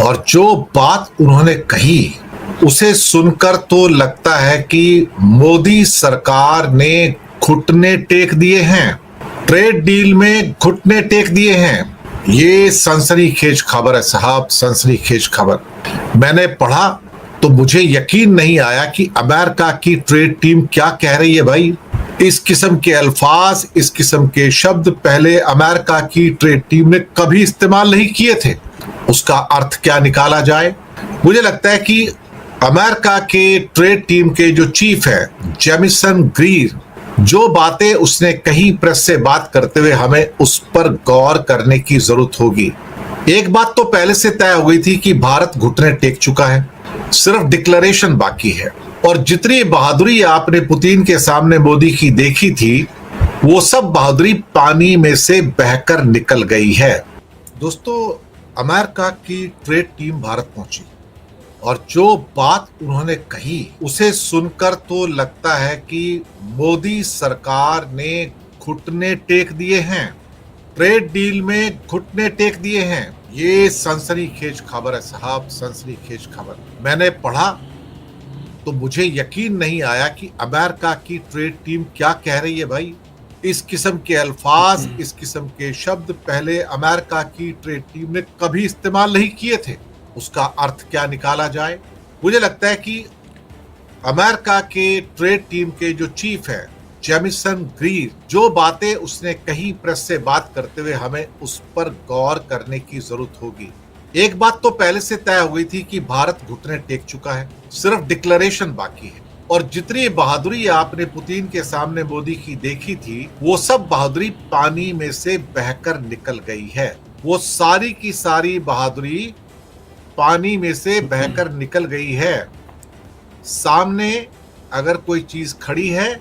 और जो बात उन्होंने कही उसे सुनकर तो लगता है कि मोदी सरकार ने घुटने टेक दिए हैं, ट्रेड डील में घुटने टेक दिए हैं। ये सनसनीखेज खबर है साहब, सनसनीखेज खबर। मैंने पढ़ा तो मुझे यकीन नहीं आया कि अमेरिका की ट्रेड टीम क्या कह रही है भाई। इस किस्म के अल्फाज, इस किस्म के शब्द पहले अमेरिका की ट्रेड टीम ने कभी इस्तेमाल नहीं किए थे। उसका अर्थ क्या निकाला जाए? मुझे लगता है कि अमेरिका के ट्रेड टीम के जो चीफ है जेमिसन ग्रीर, जो बातें उसने कही प्रेस से बात करते हुए हमें उस पर गौर करने की जरूरत होगी। एक बात तो पहले से तय हो गई थी कि भारत घुटने टेक चुका है, सिर्फ डिक्लेरेशन बाकी है। और जितनी बहादुरी आपने पुतिन के सामने मोदी की देखी थी, वो सब बहादुरी पानी में से बहकर निकल गई है। दोस्तों, अमेरिका की ट्रेड टीम भारत पहुंची और जो बात उन्होंने कही उसे सुनकर तो लगता है कि मोदी सरकार ने घुटने टेक दिए हैं, ट्रेड डील में घुटने टेक दिए हैं। ये सनसनीखेज खबर है साहब, सनसनीखेज खबर। मैंने पढ़ा तो मुझे यकीन नहीं आया कि अमेरिका की ट्रेड टीम क्या कह रही है भाई। इस किस्म के अल्फाज, इस किस्म के शब्द पहले अमेरिका की ट्रेड टीम ने कभी इस्तेमाल नहीं किए थे। उसका अर्थ क्या निकाला जाए? मुझे लगता है कि अमेरिका के ट्रेड टीम के जो चीफ है जेमिसन ग्रीर, जो बातें उसने कही प्रेस से बात करते हुए हमें उस पर गौर करने की जरूरत होगी। एक बात तो पहले से तय हो गई थी कि भारत घुटने टेक चुका है, सिर्फ डिक्लेरेशन बाकी है। और जितनी बहादुरी आपने पुतिन के सामने मोदी की देखी थी, वो सब बहादुरी पानी में से बहकर निकल गई है। वो सारी की सारी बहादुरी पानी में से बहकर निकल गई है। सामने अगर कोई चीज खड़ी है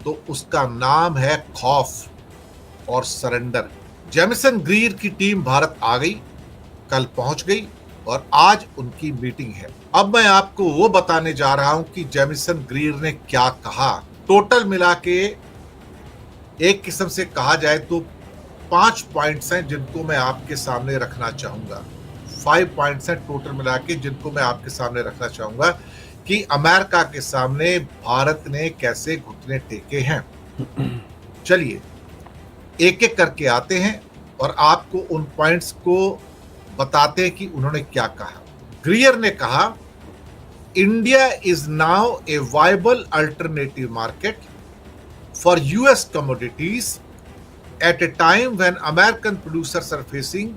तो उसका नाम है खौफ और सरेंडर। जेमिसन ग्रीर की टीम भारत आ गई, कल पहुंच गई और आज उनकी मीटिंग है। अब मैं आपको वो बताने जा रहा हूं कि जेमिसन ग्रीर ने क्या कहा। टोटल मिला के एक किस्म से कहा जाए तो 5 पॉइंट्स हैं जिनको मैं आपके सामने रखना चाहूंगा। 5 पॉइंट्स हैं टोटल मिला के जिनको मैं आपके सामने रखना चाहूंगा कि अमेरिका के सामने भारत ने कैसे घुटने टेके हैं। चलिए एक एक करके आते हैं और आपको उन पॉइंट्स को बताते हैं कि उन्होंने क्या कहा। ग्रीयर ने कहा, India is now a viable alternative market for US commodities at a time when American producers are facing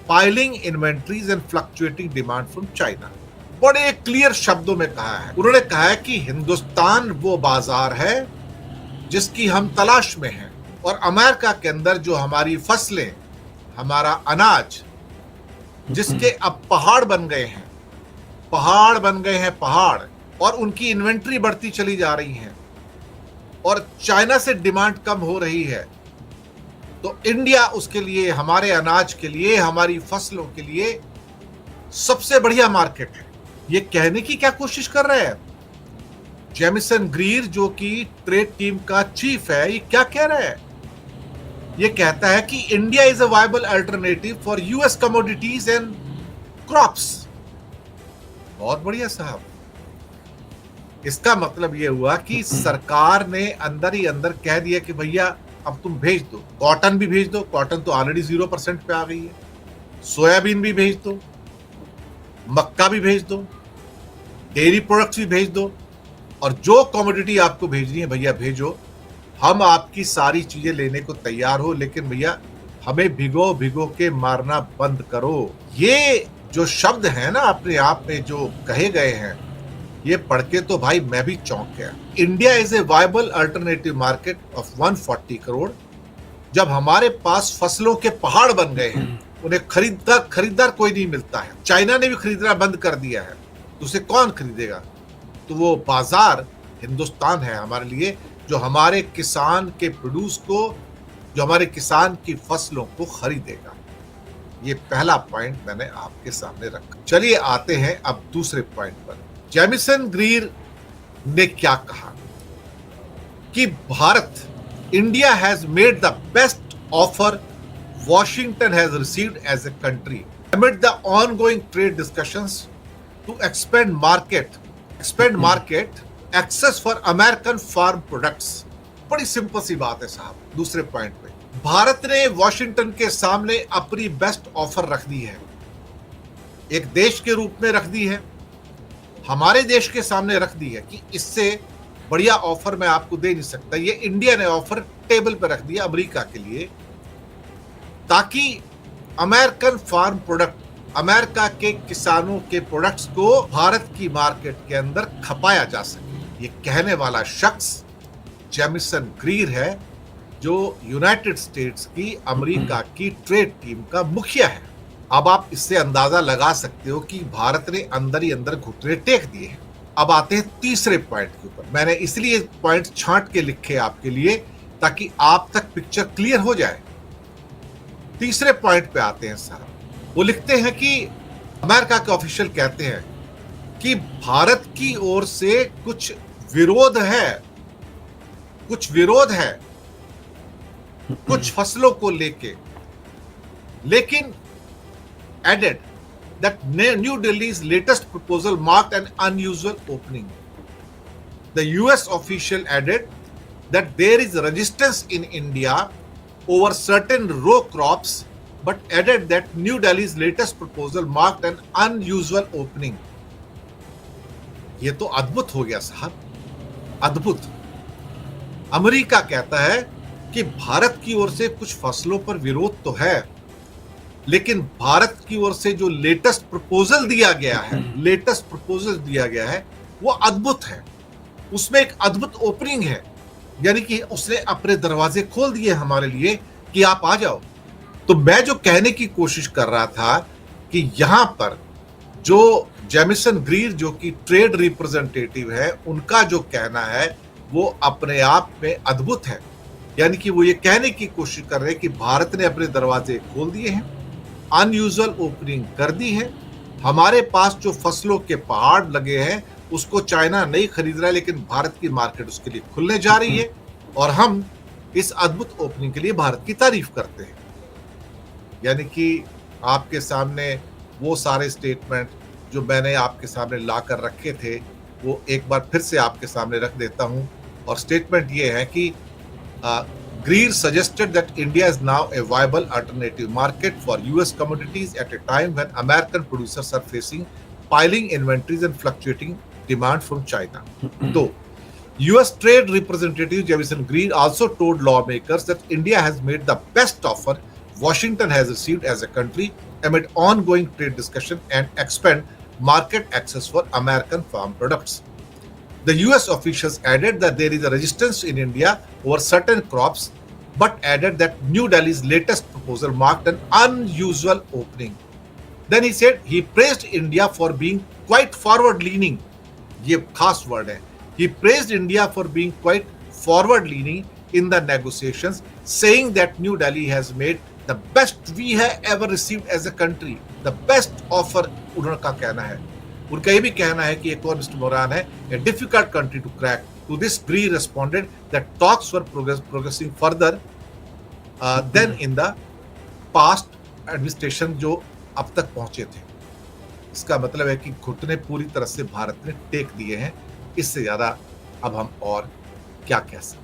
piling inventories and fluctuating demand from China. बड़े क्लियर शब्दों में कहा है। उन्होंने कहा है कि हिंदुस्तान वो बाजार है जिसकी हम तलाश में हैं और अमेरिका के अंदर जो हमारी फसलें, हमारा अनाज, जिसके अब पहाड़ बन गए हैं, पहाड़ बन गए हैं पहाड़, और उनकी इन्वेंट्री बढ़ती चली जा रही है और चाइना से डिमांड कम हो रही है, तो इंडिया उसके लिए, हमारे अनाज के लिए, हमारी फसलों के लिए सबसे बढ़िया मार्केट है। ये कहने की क्या कोशिश कर रहे हैं जेमिसन ग्रीर, जो कि ट्रेड टीम का चीफ है, ये क्या कह रहा है? ये कहता है कि India is a viable alternative for US commodities and crops. बहुत बढ़िया साहब। इसका मतलब ये हुआ कि सरकार ने अंदर ही अंदर कह दिया कि भैया अब तुम भेज दो, कॉटन भी भेज दो, कॉटन तो ऑलरेडी 0% पे आ गई है, सोयाबीन भी भेज दो, मक्का भी भेज दो, डेयरी प्रोडक्ट्स भी भेज दो, और जो कमोडिटी आपको भेजनी है भैया भेजो, हम आपकी सारी चीजें लेने को तैयार हो, लेकिन भैया हमें भिगो भिगो के मारना बंद करो। ये जो शब्द है ना अपने आप में जो कहे गए हैं, ये पढ़ के तो भाई मैं भी चौंक गया। India is a viable alternative market of 140 crore. जब हमारे पास फसलों के पहाड़ बन गए हैं, उन्हें खरीदार कोई नहीं मिलता है, चाइना ने भी खरीदना बंद कर दिया है, तो उसे कौन खरीदेगा? तो वो बाजार हिंदुस्तान है हमारे लिए, जो हमारे किसान के प्रोड्यूस को, जो हमारे किसान की फसलों को खरीदेगा। ये पहला पॉइंट मैंने आपके सामने रखा। चलिए आते हैं अब दूसरे पॉइंट पर। जेमिसन ग्रीर ने क्या कहा कि Bharat, India has made the best offer Washington has received as a country amid the ongoing trade discussions to expand market access for American farm products। बड़ी सिंपल सी बात है साहब। दूसरे पॉइंट पे भारत ने वॉशिंगटन के सामने अपनी बेस्ट ऑफर रख दी है, एक देश के रूप में रख दी है, हमारे देश के सामने रख दी है कि इससे बढ़िया ऑफर मैं आपको दे नहीं सकता। ये इंडिया ने ऑफर टेबल पर रख दिया अमेरिका के लिए, ताकि अमेरिकन फार्म प्रोडक्ट, अमेरिका के किसानों के प्रोडक्ट्स को भारत की मार्केट के अंदर खपाया जा सके। ये कहने वाला शख्स जेमिसन ग्रीर है, जो यूनाइटेड स्टेट्स की अमेरिका की ट्रेड टीम का मुखिया है। अब आप इससे अंदाजा लगा सकते हो कि भारत ने अंदर ही अंदर घुटने टेक दिए हैं। अब आते हैं तीसरे पॉइंट के ऊपर। मैंने इसलिए पॉइंट छांट के लिखे आपके लिए ताकि आप तक पिक्चर क्लियर हो जाए। तीसरे पॉइंट पे आते हैं साहब। वो लिखते हैं कि अमेरिका के ऑफिशियल कहते हैं कि भारत की ओर से कुछ विरोध है कुछ फसलों को लेके, लेकिन added that New Delhi's latest proposal marked an unusual opening. The US official added that there is resistance in India over certain row crops, but added that New Delhi's latest proposal marked an unusual opening. ये तो अद्भुत हो गया साहब, अद्भुत। America कहता है कि भारत की ओर से कुछ फसलों पर विरोध तो है, लेकिन भारत की ओर से जो लेटेस्ट प्रपोजल दिया गया है वो अद्भुत है। उसमें एक अद्भुत ओपनिंग है, यानी कि उसने अपने दरवाजे खोल दिए हमारे लिए कि आप आ जाओ। तो मैं जो कहने की कोशिश कर रहा था कि यहां पर जो जेमिसन ग्रीर जो कि ट्रेड रिप्रेजेंटेटिव है, उनका जो कहना है वो अपने आप में अद्भुत है। यानी कि वो ये कहने की कोशिश कर रहे हैं कि भारत ने अपने दरवाजे खोल दिए हैं, अनयूजुअल ओपनिंग कर दी है। हमारे पास जो फसलों के पहाड़ लगे हैं उसको चाइना नहीं खरीद रहा है, लेकिन भारत की मार्केट उसके लिए खुलने जा रही है, और हम इस अद्भुत ओपनिंग के लिए भारत की तारीफ करते हैं। यानी कि आपके सामने वो सारे स्टेटमेंट जो मैंने आपके सामने ला कर रखे थे वो एक बार फिर से आपके सामने रख देता हूं। और स्टेटमेंट ये है कि Greer suggested that India is now a viable alternative market for US commodities at a time when American producers are facing piling inventories and fluctuating demand from China. Though US Trade Representative Jamieson Greer also told lawmakers that India has made the best offer Washington has received as a country amid ongoing trade discussion and expand market access for American farm products. The US officials added that there is a resistance in India over certain crops, but added that New Delhi's latest proposal marked an unusual opening. Then he said he praised India for being quite forward-leaning. ये खास word है. He praised India for being quite forward-leaning in the negotiations, saying that New Delhi has made the best we have ever received as a country. The best offer उनका कहना है. उनका ये भी कहना है कि एक और मिस्टर मोरान है, a difficult country to crack. To this, Greer responded that talks were progressing further than in the past administration जो अब तक पहुंचे थे. इसका मतलब है कि घुटने पूरी तरह से भारत ने टेक दिए हैं. इससे ज्यादा अब हम और क्या कह सकते हैं.